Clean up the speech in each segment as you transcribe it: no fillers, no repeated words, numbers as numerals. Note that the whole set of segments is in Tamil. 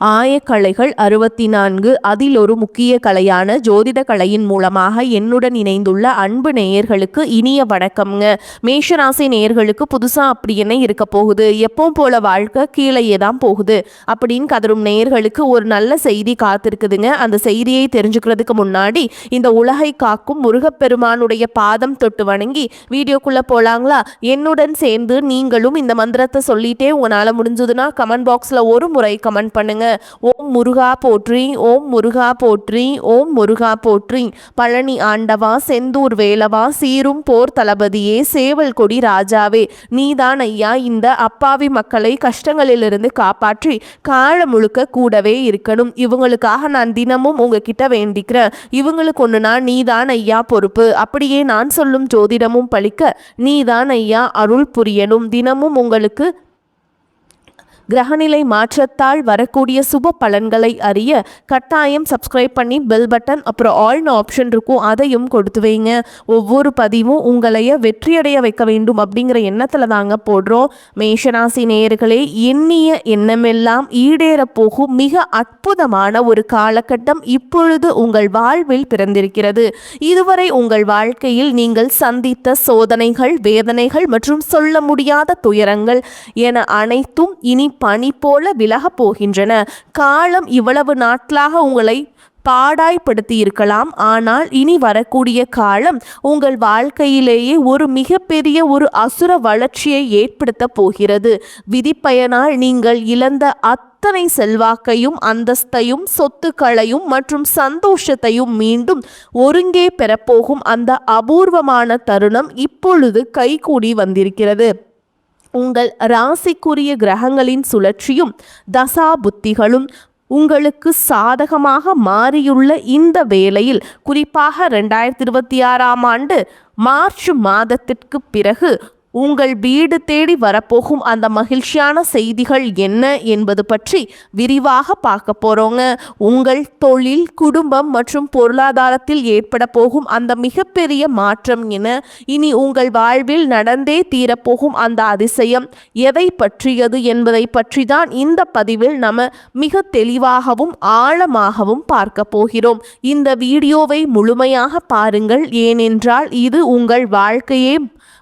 ஆயக்கலைகள் 64 அதில் ஒரு முக்கிய கலையான ஜோதிட கலையின் மூலமாக என்னுடன் இணைந்துள்ள அன்பு நேயர்களுக்கு இனிய வணக்கம்ங்க. மேஷராசி நேயர்களுக்கு புதுசா அப்படி என்ன இருக்க போகுது, எப்பவும் போல வாழ்க்கை கீழேயே தான் போகுது அப்படின்னு கதரும் நேயர்களுக்கு ஒரு நல்ல செய்தி காத்திருக்குதுங்க. அந்த செய்தியை தெரிஞ்சுக்கிறதுக்கு முன்னாடி இந்த உலகை காக்கும் முருகப்பெருமானுடைய பாதம் தொட்டு வணங்கி வீடியோக்குள்ள போலாங்களா? என்னுடன் சேர்ந்து நீங்களும் இந்த மந்திரத்தை சொல்லிட்டே உங்களால முடிஞ்சதுன்னா கமெண்ட் பாக்ஸ்ல ஒரு முறை கமெண்ட் பண்ணுங்க. ஓம் முருகா போற்றி, ஓம் முருகா போற்றி, ஓம் முருகா போற்றி. பழனி ஆண்டவா, செந்தூர் வேலவா, சீரும் போர் தளபதியே, சேவல் கொடி ராஜாவே, நீதான் ஐயா இந்த அப்பாவி மக்களை கஷ்டங்களிலிருந்து காப்பாற்றி காலம் முழுக்க கூடவே இருக்கணும். இவங்களுக்காக நான் தினமும் உங்ககிட்ட வேண்டிக்கிறேன். இவங்களுக்கு ஒண்ணுனா நீதான் ஐயா பொறுப்பு. அப்படியே நான் சொல்லும் ஜோதிடமும் பழிக்க நீதான் ஐயா அருள் புரியணும். தினமும் உங்களுக்கு கிரகநிலை மாற்றத்தால் வரக்கூடிய சுப பலன்களை அறிய கட்டாயம் சப்ஸ்கிரைப் பண்ணி பெல் பட்டன் அப்புறம் ஆல்னு ஆப்ஷன் இருக்கும், அதையும் கொடுத்து வைங்க. ஒவ்வொரு பதிவும் உங்களைய வெற்றியடைய வைக்க வேண்டும் அப்படிங்கிற எண்ணத்தில் தாங்க போடுறோம். மேஷராசி நேயர்களே, எண்ணிய எண்ணமெல்லாம் ஈடேற போகும் மிக அற்புதமான ஒரு காலகட்டம் இப்பொழுது உங்கள் வாழ்வில் பிறந்திருக்கிறது. இதுவரை உங்கள் வாழ்க்கையில் நீங்கள் சந்தித்த சோதனைகள், வேதனைகள் மற்றும் சொல்ல முடியாத துயரங்கள் என அனைத்தும் இனி பனி போல விலகப் போகின்றன. காலம் இவ்வளவு நாட்களாக உங்களை பாடாய்படுத்தி இருக்கலாம், ஆனால் இனி வரக்கூடிய காலம் உங்கள் வாழ்க்கையிலேயே ஒரு மிகப்பெரிய ஒரு அசுர வளர்ச்சியை ஏற்படுத்த போகிறது. விதிப்பயனால் நீங்கள் இழந்த அத்தனை செல்வாக்கையும் அந்தஸ்தையும் சொத்துக்களையும் மற்றும் சந்தோஷத்தையும் மீண்டும் ஒருங்கே பெறப்போகும் அந்த அபூர்வமான தருணம் இப்பொழுது கைகூடி வந்திருக்கிறது. உங்கள் ராசிக்குரிய கிரகங்களின் சுழற்சியும் தசா புத்திகளும் உங்களுக்கு சாதகமாக மாறியுள்ள இந்த வேளையில், குறிப்பாக 2026ஆம் ஆண்டு மார்ச் மாதத்திற்கு பிறகு உங்கள் வீடு தேடி வரப்போகும் அந்த மகிழ்ச்சியான செய்திகள் என்ன என்பது பற்றி விரிவாக பார்க்க போகிறோங்க. உங்கள் தொழில், குடும்பம் மற்றும் பொருளாதாரத்தில் ஏற்பட போகும் அந்த மிகப்பெரிய மாற்றம் என இனி உங்கள் வாழ்வில் நடந்தே தீரப்போகும் அந்த அதிசயம் எதை பற்றியது என்பதை பற்றி தான் இந்த பதிவில் நம்ம மிக தெளிவாகவும் ஆழமாகவும் பார்க்க போகிறோம். இந்த வீடியோவை முழுமையாக பாருங்கள், ஏனென்றால் இது உங்கள் வாழ்க்கையே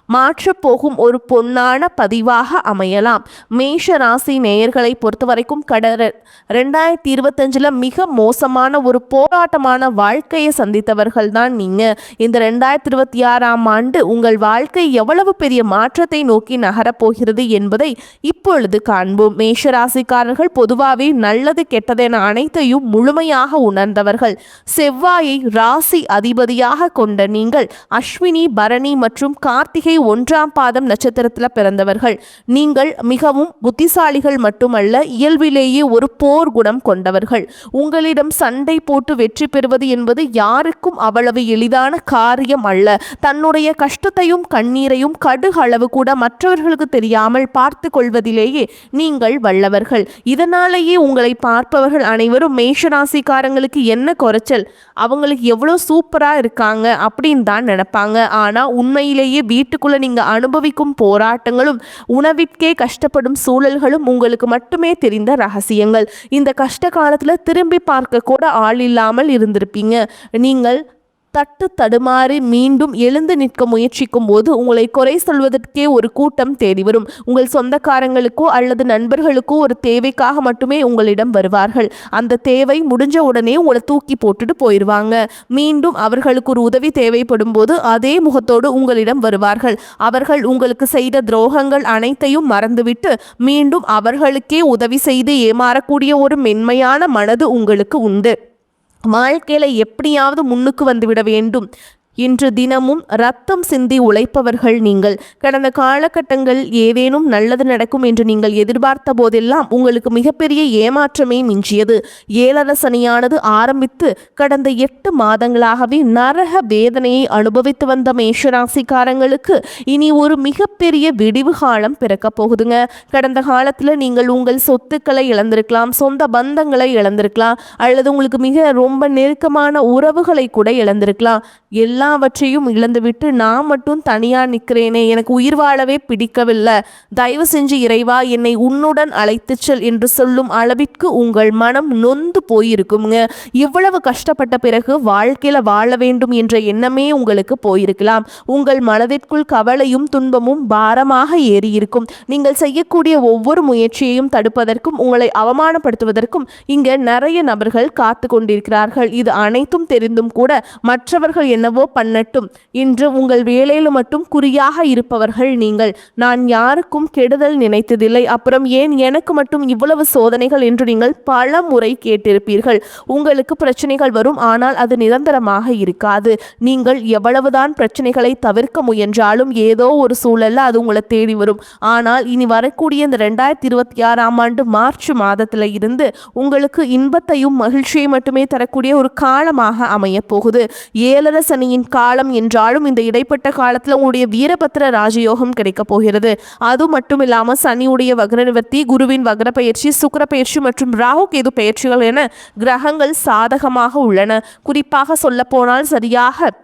மாற்றப்போகும் ஒரு பொன்னான பதிவாக அமையலாம். மேஷ ராசி நேயர்களை பொறுத்த வரைக்கும் 2025 மிக மோசமான ஒரு போராட்டமான வாழ்க்கையை சந்தித்தவர்கள் தான் நீங்க. இந்த 2026ஆம் ஆண்டு உங்கள் வாழ்க்கை எவ்வளவு பெரிய மாற்றத்தை நோக்கி நகரப்போகிறது என்பதை இப்பொழுது காண்போம். மேஷ ராசிக்காரர்கள் பொதுவாகவே நல்லது கெட்டதென அனைத்தையும் முழுமையாக உணர்ந்தவர்கள். செவ்வாயை ராசி அதிபதியாக கொண்ட நீங்கள் அஸ்வினி, பரணி மற்றும் கார்த்திகை 1ஆம் பாதம் நட்சத்திரத்தில் பிறந்தவர்கள். நீங்கள் மிகவும் புத்திசாலிகள் மட்டுமல்ல, இயல்பிலேயே ஒரு போர் குணம் கொண்டவர்கள். உங்களிடம் சண்டை போட்டு வெற்றி பெறுவது என்பது யாருக்கும் அவ்வளவு எளிதான காரியம் அல்ல. தன்னுடைய கஷ்டத்தையும் கண்ணீரையும் கடுகளவு கூட மற்றவர்களுக்கு தெரியாமல் பார்த்து கொள்வதிலேயே நீங்கள் வல்லவர்கள். இதனாலேயே உங்களை பார்ப்பவர்கள் அனைவரும் மேஷராசிக்காரங்களுக்கு என்ன குறைச்சல், அவங்களுக்கு எவ்வளோ சூப்பரா இருக்காங்க அப்படின்னு தான் நினைப்பாங்க. ஆனா உண்மையிலேயே வீட்டுக்குள்ள நீங்க அனுபவிக்கும் போராட்டங்களும் உணவிற்கே கஷ்டப்படும் சூழல்களும் உங்களுக்கு மட்டுமே தெரிந்த ரகசியங்கள். இந்த கஷ்ட காலத்துல திரும்பி பார்க்க கூட ஆள் இல்லாமல் இருந்திருப்பீங்க. நீங்கள் தட்டு தடுமாறி மீண்டும் எழுந்து நிற்க முயற்சிக்கும் போது உங்களை குறை சொல்வதற்கே ஒரு கூட்டம் தேடி வரும். உங்கள் சொந்தக்காரங்களுக்கோ அல்லது நண்பர்களுக்கோ ஒரு தேவைக்காக மட்டுமே உங்களிடம் வருவார்கள். அந்த தேவை முடிஞ்ச உடனே உங்களை தூக்கி போட்டுட்டு போயிடுவாங்க. மீண்டும் அவர்களுக்கு ஒரு உதவி தேவைப்படும் போது அதே முகத்தோடு உங்களிடம் வருவார்கள். அவர்கள் உங்களுக்கு செய்த துரோகங்கள் அனைத்தையும் மறந்துவிட்டு மீண்டும் அவர்களுக்கே உதவி செய்து ஏமாறக்கூடிய ஒரு மென்மையான மனது உங்களுக்கு உண்டு. வாழ்க்கையில எப்படியாவது முன்னுக்கு வந்துவிட வேண்டும் இன்று தினமும் ரத்தம் சிந்தி உழைப்பவர்கள் நீங்கள். கடந்த காலகட்டங்கள் ஏதேனும் நல்லது நடக்கும் என்று நீங்கள் எதிர்பார்த்த போதெல்லாம் உங்களுக்கு மிகப்பெரிய ஏமாற்றமே மிஞ்சியது. ஏழரை சனியானது ஆரம்பித்து கடந்த 8 மாதங்களாகவே நரக வேதனையை அனுபவித்து வந்த மேஷராசிக்காரங்களுக்கு இனி ஒரு மிகப்பெரிய விடிவு காலம் பிறக்க போகுதுங்க. கடந்த காலத்தில் நீங்கள் உங்கள் சொத்துக்களை இழந்திருக்கலாம், சொந்த பந்தங்களை இழந்திருக்கலாம், அல்லது உங்களுக்கு மிக ரொம்ப நெருக்கமான உறவுகளை கூட இழந்திருக்கலாம். எல்லா எல்லாவற்றையும் இழந்துவிட்டு நான் மட்டும் தனியா நிற்கிறேனே, எனக்கு உயிர் வாழவே பிடிக்கவில்லை, தயவு செஞ்சு இறைவா என்னை உன்னுடன் அழைத்து செல் என்று சொல்லும் அளவிற்கு உங்கள் மனம் நொந்து போயிருக்குங்க. இவ்வளவு கஷ்டப்பட்ட பிறகு வாழ்க்கையில வாழ வேண்டும் என்ற எண்ணமே உங்களுக்கு போயிருக்கலாம். உங்கள் மனதிற்குள் கவலையும் துன்பமும் பாரமாக ஏறி இருக்கும். நீங்கள் செய்யக்கூடிய ஒவ்வொரு முயற்சியையும் தடுப்பதற்கும் உங்களை அவமானப்படுத்துவதற்கும் இங்க நிறைய நபர்கள் காத்து கொண்டிருக்கிறார்கள். இது அனைத்தும் தெரிந்தும் கூட மற்றவர்கள் என்னவோ பண்ணட்டும் இன்று உங்கள் வேலையில மட்டும் குறியாக இருப்பவர்கள் நீங்கள். நான் யாருக்கும் கெடுதல் நினைத்ததில்லை, அப்புறம் ஏன் எனக்கு மட்டும் இவ்வளவு சோதனைகள் என்று நீங்கள் பல முறை கேட்டிருப்பீர்கள். உங்களுக்கு பிரச்சனைகள் வரும், ஆனால் அது நிரந்தரமாக இருக்காது. நீங்கள் எவ்வளவுதான் பிரச்சனைகளை தவிர்க்க முயன்றாலும் ஏதோ ஒரு சூழல்ல அது உங்களை தேடி வரும். ஆனால் இனி வரக்கூடிய இந்த 2026ஆம் ஆண்டு மார்ச் மாதத்துல இருந்து உங்களுக்கு இன்பத்தையும் மகிழ்ச்சியை மட்டுமே தரக்கூடிய ஒரு காலமாக அமைய போகுது. 7 சனியின் காலம் என்றாலும் இந்த இடைப்பட்ட காலத்துல உங்களுடைய வீரபத்திர ராஜயோகம் கிடைக்க போகிறது. அது மட்டும் இல்லாம சனியுடைய வக்ர நிவர்த்தி, குருவின் வக்ர பயிற்சி, சுக்கிர பயிற்சி மற்றும் ராகு கேது பயிற்சிகள் என கிரகங்கள் சாதகமாக உள்ளன. குறிப்பாக சொல்ல போனால் சரியாக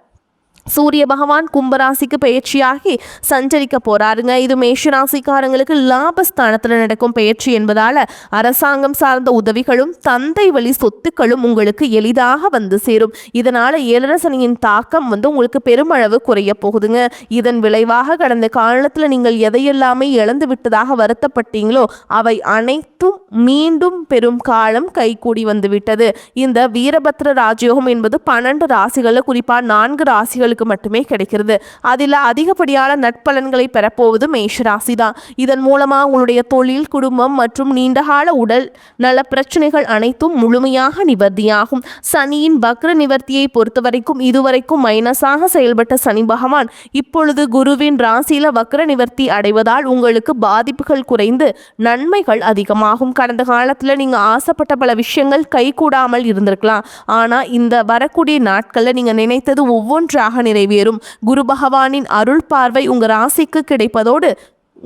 சூரிய பகவான் கும்பராசிக்கு பயிற்சியாகி சஞ்சரிக்க போறாருங்க. இது மேஷராசிக்காரங்களுக்கு லாபஸ்தானத்தில் நடக்கும் பயிற்சி என்பதால அரசாங்கம் சார்ந்த உதவிகளும் தந்தை வழி சொத்துக்களும் உங்களுக்கு எளிதாக வந்து சேரும். இதனால 7 சனியின் தாக்கம் உங்களுக்கு பெருமளவு குறைய போகுதுங்க. இதன் விளைவாக கடந்த காலத்தில் நீங்கள் எதையெல்லாமே இழந்து விட்டதாக வருத்தப்பட்டீங்களோ அவை அனைத்தும் மீண்டும் பெரும் காலம் கைகூடி வந்து விட்டது. இந்த வீரபத்ர ராஜயோகம் என்பது 12 ராசிகளில் குறிப்பா 4 ராசிகள் மட்டுமே கிடைக்கிறது. அதில் அதிகப்படியான நட்பலன்களை பெறப்போவது மேஷராசி தான். இதன் மூலமா உங்களுடைய தொழில், குடும்பம் மற்றும் நீண்டகால உடல் நல பிரச்சனைகள் அனைத்தும் முழுமையாக நிவர்த்தியாகும். சனியின் வக்ர நிவர்த்தியை பொறுத்தவரைக்கும் இதுவரைக்கும் மைனஸாக செயல்பட்ட சனி பகவான் இப்பொழுது குருவின் ராசியில வக்ர நிவர்த்தி அடைவதால் உங்களுக்கு பாதிப்புகள் குறைந்து நன்மைகள் அதிகமாகும். கடந்த காலத்துல நீங்க ஆசைப்பட்ட பல விஷயங்கள் கைகூடாமல் இருந்திருக்கலாம். ஆனா இந்த வரக்கூடிய நாட்கள்ல நீங்க நினைத்தது ஒவ்வொன்றாக நிறைவேறும். குரு பகவானின் அருள் பார்வை உங்க ராசிக்கு கிடைப்பதோடு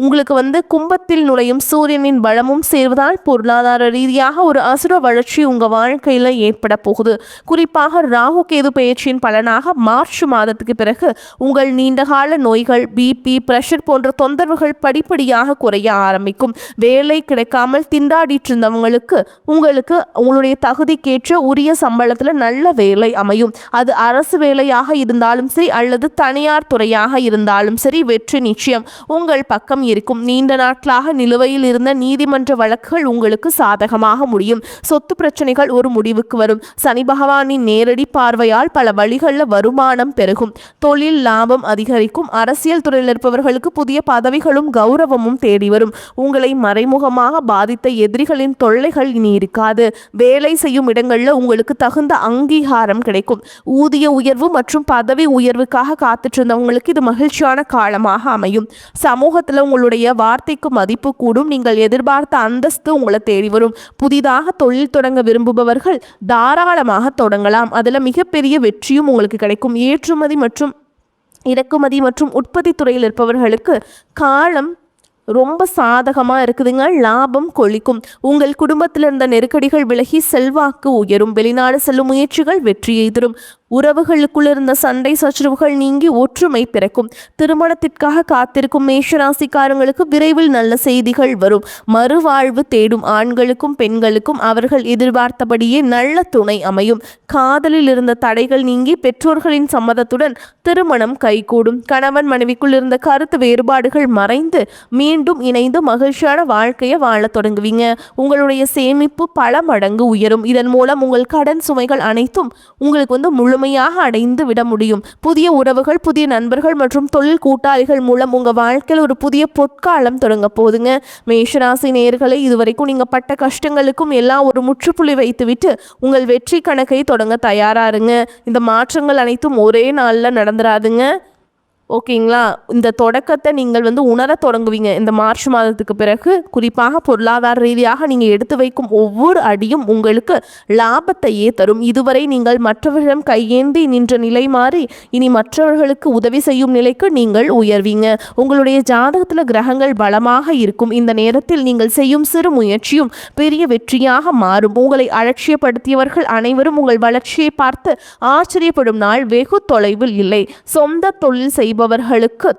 உங்களுக்கு கும்பத்தில் நுழையும் சூரியனின் பலமும் சேர்வதால் பொருளாதார ரீதியாக ஒரு அசுர வளர்ச்சி உங்க வாழ்க்கையில ஏற்பட போகுது. குறிப்பாக ராகு கேது பயிற்சியின் பலனாக மார்ச் மாதத்துக்கு பிறகு உங்கள் நீண்டகால நோய்கள், பிபி, பிரஷர் போன்ற தொந்தரவுகள் படிப்படியாக குறைய ஆரம்பிக்கும். வேலை கிடைக்காமல் திண்டாடிட்டு இருந்தவங்களுக்கு உங்களுக்கு உங்களுடைய தகுதிக்கேற்ற உரிய சம்பளத்துல நல்ல வேலை அமையும். அது அரசு வேலையாக இருந்தாலும் சரி அல்லது தனியார் துறையாக இருந்தாலும் சரி வெற்றி நிச்சயம் உங்கள் பக்கம் இருக்கும். நீண்ட நாட்களாக நிலுவையில் இருந்த நீதிமன்ற வழக்குகள் உங்களுக்கு சாதகமாக முடியும். சொத்து பிரச்சனைகள் ஒரு முடிவுக்கு வரும். சனி பகவானின் நேரடி பார்வையால் பல வழிகளில் வருமானம் பெருகும். தொழில் லாபம் அதிகரிக்கும். அரசியல் துறையில் இருப்பவர்களுக்கு புதிய பதவிகளும் கௌரவமும் தேடி வரும். உங்களை மறைமுகமாக பாதித்த எதிரிகளின் தொல்லைகள் இனி இருக்காது. வேலை செய்யும் இடங்களில் உங்களுக்கு தகுந்த அங்கீகாரம் கிடைக்கும். ஊதிய உயர்வு மற்றும் பதவி உயர்வுக்காக காத்துட்டு இருந்தவங்களுக்கு இது மகிழ்ச்சியான காலமாக அமையும். சமூகத்தில் உங்களுடைய வார்த்தைக்கு மதிப்பு கூடும். நீங்கள் எதிர்பார்த்த அந்தஸ்து உங்களை தேடி வரும். புதிதாக தொழில் தொடங்க விரும்புபவர்கள் தாராளமாக தொடங்கலாம். அதில் மிகப்பெரிய வெற்றியும் உங்களுக்கு கிடைக்கும். ஏற்றுமதி மற்றும் இறக்குமதி மற்றும் உற்பத்தி துறையில் இருப்பவர்களுக்கு காலம் ரொம்ப சாதகமாக இருக்குதுங்க. லாபம் கொளிக்கும். உங்கள் குடும்பத்தில் இருந்த நெருக்கடிகள் விலகி செல்வாக்கு உயரும். வெளிநாடு செல்லும் முயற்சிகள் வெற்றியை தரும். உறவுகளுக்குள் இருந்த சண்டை சச்சரவுகள் நீங்கி ஒற்றுமை பிறக்கும். திருமணத்திற்காக காத்திருக்கும் மேஷராசிக்காரங்களுக்கு விரைவில் நல்ல செய்திகள் வரும். மறுவாழ்வு தேடும் ஆண்களுக்கும் பெண்களுக்கும் அவர்கள் எதிர்பார்த்தபடியே நல்ல துணை அமையும். காதலில் இருந்த தடைகள் நீங்கி பெற்றோர்களின் சம்மதத்துடன் திருமணம் கைகூடும். கணவன் மனைவிக்குள் இருந்த கருத்து வேறுபாடுகள் மறைந்து மீண்டும் இணைந்து மகிழ்ச்சியான வாழ்க்கையை வாழ தொடங்குவீங்க. உங்களுடைய சேமிப்பு பல மடங்கு உயரும். இதன் மூலம் உங்கள் கடன் சுமைகள் அனைத்தும் உங்களுக்கு முழுமையாக அடைந்து விட முடியும். புதிய உறவுகள், புதிய நண்பர்கள் மற்றும் தொழில் கூட்டாளிகள் மூலம் உங்க வாழ்க்கையில் ஒரு புதிய பொற்காலம் தொடங்க போகுதுங்க. மேஷராசி நேயர்களை இதுவரைக்கும் நீங்க பட்ட கஷ்டங்களுக்கும் எல்லாம் ஒரு முற்றுப்புள்ளி வைத்துவிட்டு உங்கள் வெற்றி கணக்கை தொடங்க தயாரா இருங்க. இந்த மாற்றங்கள் அனைத்தும் ஒரே நாள்ல நடந்துராதுங்க. ஓகேங்களா? இந்த தொடக்கத்தை நீங்கள் உணரத் தொடங்குவீங்க இந்த மார்ச் மாதத்துக்கு பிறகு. குறிப்பாக பொருளாதார ரீதியாக நீங்கள் எடுத்து வைக்கும் ஒவ்வொரு அடியும் உங்களுக்கு லாபத்தையே தரும். இதுவரை நீங்கள் மற்றவர்களிடம் கையேந்தி நின்ற நிலை மாறி இனி மற்றவர்களுக்கு உதவி செய்யும் நிலைக்கு நீங்கள் உயர்வீங்க. உங்களுடைய ஜாதகத்தில் கிரகங்கள் பலமாக இருக்கும். இந்த நேரத்தில் நீங்கள் செய்யும் சிறு முயற்சியும் பெரிய வெற்றியாக மாறும். உங்களை அலட்சியப்படுத்தியவர்கள் அனைவரும் உங்கள் வளர்ச்சியை பார்த்து ஆச்சரியப்படும் நாள் வெகு தொலைவில் இல்லை. சொந்த தொழில் செய்பவர்களுக்கு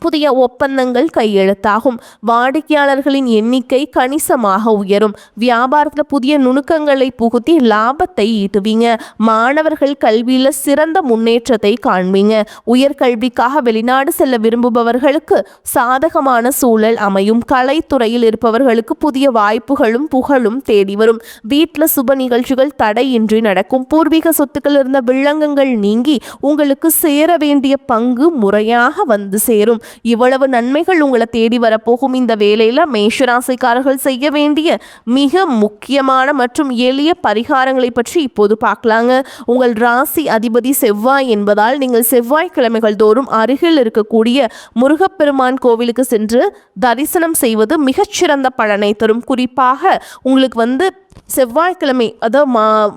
புதிய ஒப்பந்தங்கள் கையெழுத்தாகும். வாடிக்கையாளர்களின் எண்ணிக்கை கணிசமாக உயரும். வியாபாரத்தில் புதிய நுணுக்கங்களை புகுத்தி லாபத்தை ஈட்டுவீங்க. மாணவர்கள் கல்வியில் சிறந்த முன்னேற்றத்தை காண்பீங்க. உயர்கல்விக்காக வெளிநாடு செல்ல விரும்புபவர்களுக்கு சாதகமான சூழல் அமையும். கலைத்துறையில் இருப்பவர்களுக்கு புதிய வாய்ப்புகளும் புகழும் தேடி வரும். வீட்டில் சுப நிகழ்ச்சிகள் தடையின்றி நடக்கும். பூர்வீக சொத்துக்கள் இருந்த வில்லங்கங்கள் நீங்கி உங்களுக்கு சேர வேண்டிய பங்கு முறையாக வந்து சேரும். இவ்வளவு நன்மைகள் உங்களை தேடி வரப்போகும் இந்த வேளையில மேஷராசிக்காரர்கள் செய்ய வேண்டிய மிக முக்கியமான மற்றும் எளிய பரிகாரங்களை பற்றி இப்போது பார்க்கலாங்க. உங்கள் ராசி அதிபதி செவ்வாய் என்பதால் நீங்கள் செவ்வாய்க்கிழமைகள் தோறும் அருகில் இருக்கக்கூடிய முருகப்பெருமான் கோவிலுக்கு சென்று தரிசனம் செய்வது மிகச்சிறந்த பலனை தரும். குறிப்பாக உங்களுக்கு செவ்வாய்க்கிழமை, அதாவது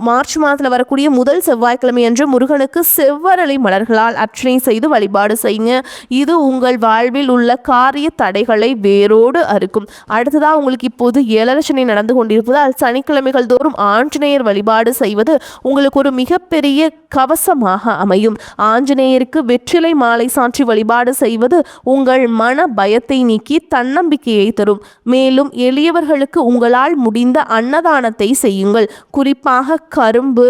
மார்ச் மாதத்தில் வரக்கூடிய முதல் செவ்வாய்க்கிழமை அன்று முருகனுக்கு செவ்வரளி மலர்களால் அர்ச்சனை செய்து வழிபாடு செய்யுங்க. இது உங்கள் வாழ்வில் உள்ள காரிய தடைகளை வேரோடு அறுக்கும். அடுத்ததாக உங்களுக்கு இப்போது ஏழரை நடந்து கொண்டிருப்பதால் சனிக்கிழமைகள் தோறும் ஆஞ்சநேயர் வழிபாடு செய்வது உங்களுக்கு ஒரு மிகப்பெரிய கவசமாக அமையும். ஆஞ்சநேயருக்கு வெற்றிலை மாலை சாற்றி வழிபாடு செய்வது உங்கள் மன பயத்தை நீக்கி தன்னம்பிக்கையை தரும். மேலும் எளியவர்களுக்கு உங்களால் முடிந்த அன்னதானத்தை செய்யுங்கள். குறிப்பாக கரும்பு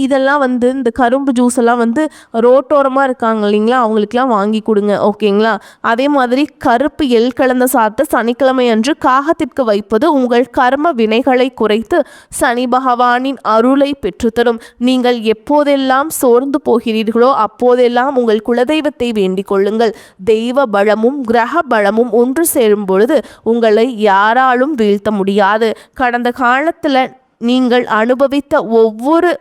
இதெல்லாம் இந்த கரும்பு ஜூஸ் எல்லாம் ரோட்டோரமாக இருக்காங்க இல்லைங்களா, அவங்களுக்கெல்லாம் வாங்கி கொடுங்க. ஓகேங்களா? அதே மாதிரி கருப்பு எள் கலந்த சாப்பிட்டு சனிக்கிழமை அன்று காகத்திற்கு வைப்பது உங்கள் கர்ம வினைகளை குறைத்து சனி பகவானின் அருளை பெற்றுத்தரும். நீங்கள் எப்போதெல்லாம் சோர்ந்து போகிறீர்களோ அப்போதெல்லாம் உங்கள் குலதெய்வத்தை வேண்டிக் கொள்ளுங்கள். தெய்வ பலமும் கிரக பலமும் ஒன்று சேரும் பொழுது உங்களை யாராலும் வீழ்த்த முடியாது. கடந்த காலத்தில் நீங்கள் அனுபவித்த ஒவ்வொரு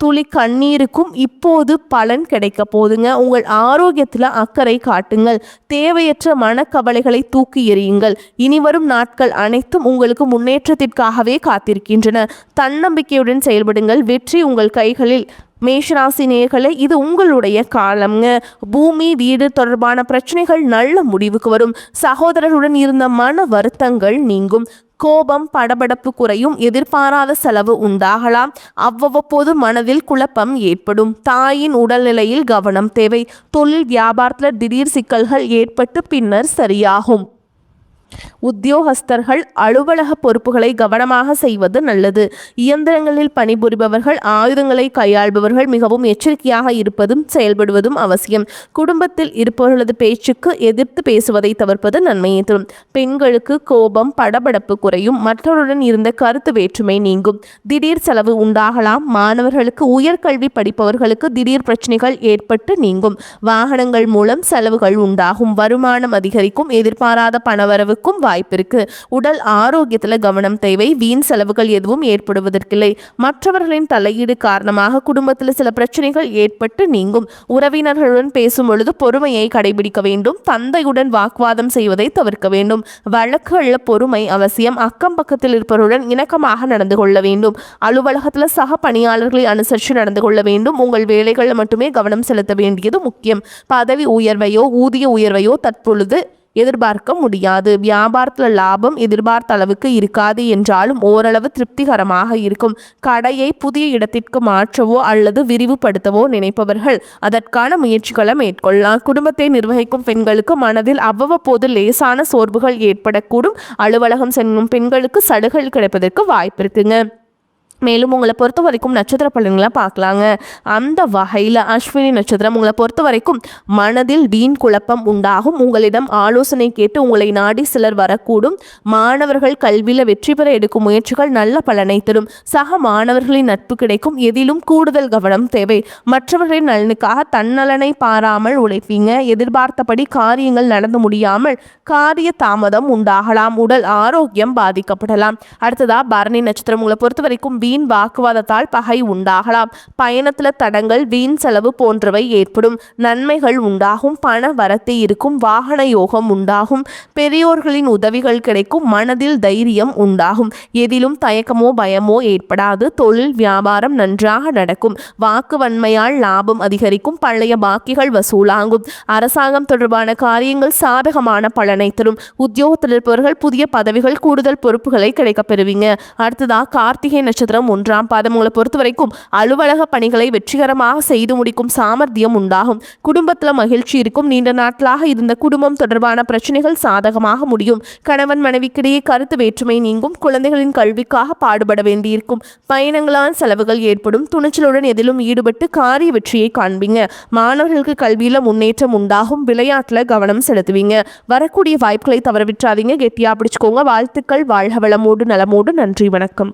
துளி கண்ணீருக்கும் இப்போது பலன் கிடைக்க போதுங்க. உங்கள் ஆரோக்கியத்தில் அக்கறை காட்டுங்கள். தேவையற்ற மனக்கவலைகளை தூக்கி எறியுங்கள். இனிவரும் நாட்கள் அனைத்தும் உங்களுக்கு முன்னேற்றத்திற்காகவே காத்திருக்கின்றன. தன்னம்பிக்கையுடன் செயல்படுங்கள். வெற்றி உங்கள் கைகளில். மேஷராசி நேயர்களே, இது உங்களுடைய காலம்ங்க. பூமி வீடு தொடர்பான பிரச்சனைகள் நல்ல முடிவுக்கு வரும். சகோதரருடன் இருந்த மன வருத்தங்கள் நீங்கும். கோபம் படபடப்பு குறையும். எதிர்பாராத செலவு உண்டாகலாம். அவ்வப்போது மனதில் குழப்பம் ஏற்படும். தாயின் உடல்நிலையில் கவனம் தேவை. தொழில் வியாபாரத்தில் திடீர் சிக்கல்கள் ஏற்பட்டு பின்னர் சரியாகும். உத்தியோகஸ்தர்கள் அலுவலக பொறுப்புகளை கவனமாக செய்வது நல்லது. இயந்திரங்களில் பணிபுரிபவர்கள், ஆயுதங்களை கையாள்பவர்கள் மிகவும் எச்சரிக்கையாக இருப்பதும் செயல்படுவதும் அவசியம். குடும்பத்தில் இருப்பவர்களது பேச்சுக்கு எதிர்த்து பேசுவதை தவிர்ப்பது நன்மையை தரும். பெண்களுக்கு கோபம் படபடப்பு குறையும். மற்றவருடன் இருந்த கருத்து வேற்றுமை நீங்கும். திடீர் செலவு உண்டாகலாம். மாணவர்களுக்கு, உயர்கல்வி படிப்பவர்களுக்கு திடீர் பிரச்சனைகள் ஏற்பட்டு நீங்கும். வாகனங்கள் மூலம் செலவுகள் உண்டாகும். வருமானம் அதிகரிக்கும். எதிர்பாராத பணவரவு வாய்ப்பிருக்கு. உடல் ஆரோக்கியத்தில் கவனம் தேவை. வீண் செலவுகள் எதுவும் ஏற்படுவதற்கில்லை. மற்றவர்களின் தலையீடு காரணமாக குடும்பத்தில் சில பிரச்சனைகள் ஏற்பட்டு நீங்கும். உறவினர்களுடன் பேசும் பொழுது பொறுமையை கடைபிடிக்க வேண்டும். தந்தையுடன் வாக்குவாதம் செய்வதை தவிர்க்க வேண்டும். வழக்குகளில் பொறுமை அவசியம். அக்கம் பக்கத்தில் இருப்பவருடன் இணக்கமாக நடந்து கொள்ள வேண்டும். அலுவலகத்தில் சக பணியாளர்களை அனுசரித்து நடந்து கொள்ள வேண்டும். உங்கள் வேலைகளில் மட்டுமே கவனம் செலுத்த வேண்டியது முக்கியம். பதவி உயர்வையோ ஊதிய உயர்வையோ தற்பொழுது எதிர்பார்க்க முடியாது. வியாபாரத்தில் லாபம் எதிர்பார்த்த அளவுக்கு இருக்காது என்றாலும் ஓரளவு திருப்திகரமாக இருக்கும். கடையை புதிய இடத்திற்கு மாற்றவோ அல்லது விரிவுபடுத்தவோ நினைப்பவர்கள் அதற்கான முயற்சிகளை மேற்கொள்ளலாம். குடும்பத்தை நிர்வகிக்கும் பெண்களுக்கு மனதில் அவ்வப்போது லேசான சோர்வுகள் ஏற்படக்கூடும். அலுவலகம் செல்லும் பெண்களுக்கு சலுகைகள் கிடைப்பதற்கு வாய்ப்பு இருக்குங்க. மேலும் உங்களை பொறுத்த வரைக்கும் நட்சத்திர பலன்களை பார்க்கலாங்க. அந்த வகையில் அஸ்வினி நட்சத்திரம் உங்களை பொறுத்த வரைக்கும் மனதில் வீண் குழப்பம் உண்டாகும். உங்களிடம் ஆலோசனை கேட்டு உங்களை நாடி சிலர் வரக்கூடும். மாணவர்கள் கல்வியில் வெற்றி பெற எடுக்கும் முயற்சிகள் நல்ல பலனை தரும். சக மாணவர்களின் நட்பு கிடைக்கும். எதிலும் கூடுதல் கவனம் தேவை. மற்றவர்களின் நலனுக்காக தன்னலனை பாராமல் உழைப்பீங்க. எதிர்பார்த்தபடி காரியங்கள் நடந்து முடியாமல் காரிய தாமதம் உண்டாகலாம். உடல் ஆரோக்கியம் பாதிக்கப்படலாம். அடுத்ததா பரணி நட்சத்திரம் உங்களை பொறுத்த வரைக்கும் வீண் வாக்குவாதத்தால் பகை உண்டாகலாம். பயணத்துல தடங்கள், வீண் செலவு போன்றவை ஏற்படும். நன்மைகள் உண்டாகும். பண வரத்து இருக்கும். வாகன யோகம் உண்டாகும். பெரியோர்களின் உதவிகள் கிடைக்கும். மனதில் தைரியம் உண்டாகும். எதிலும் தயக்கமோ பயமோ ஏற்படாது. தொழில் வியாபாரம் நன்றாக நடக்கும். வாக்கு வன்மையால் லாபம் அதிகரிக்கும். பழைய பாக்கிகள் வசூலாகும். அரசாங்கம் தொடர்பான காரியங்கள் சாதகமான பலனை தரும். உத்தியோகத்தில் இருப்பவர்கள் புதிய பதவிகள், கூடுதல் பொறுப்புகளை கிடைக்கப் பெறுவீங்க. அடுத்ததா கார்த்திகை நட்சத்திரம் 1ஆம் பாதம். உங்களை பொறுத்த வரைக்கும் அலுவலக பணிகளை வெற்றிகரமாக செய்து முடிக்கும் சாமர்த்தியம் உண்டாகும். குடும்பத்தில் மகிழ்ச்சி இருக்கும். நீண்ட நாட்களாக இருந்த குடும்பம் தொடர்பான பிரச்சனைகள் சாதகமாக முடியும். கணவன் மனைவிக்கிடையே கருத்து வேற்றுமை நீங்கும். குழந்தைகளின் கல்விக்காக பாடுபட வேண்டியிருக்கும். பயணங்களால் செலவுகள் ஏற்படும். துணிச்சலுடன் எதிலும் ஈடுபட்டு காரிய வெற்றியை காண்பீங்க. மாணவர்களுக்கு கல்வியில முன்னேற்றம் உண்டாகும். விளையாட்டுல கவனம் செலுத்துவீங்க. வரக்கூடிய வாய்ப்புகளை தவறவிட்டாதீங்க. கெட்டியா பிடிச்சுக்கோங்க. வாழ்த்துக்கள். வாழ்க வளமோடு நலமோடு. நன்றி, வணக்கம்.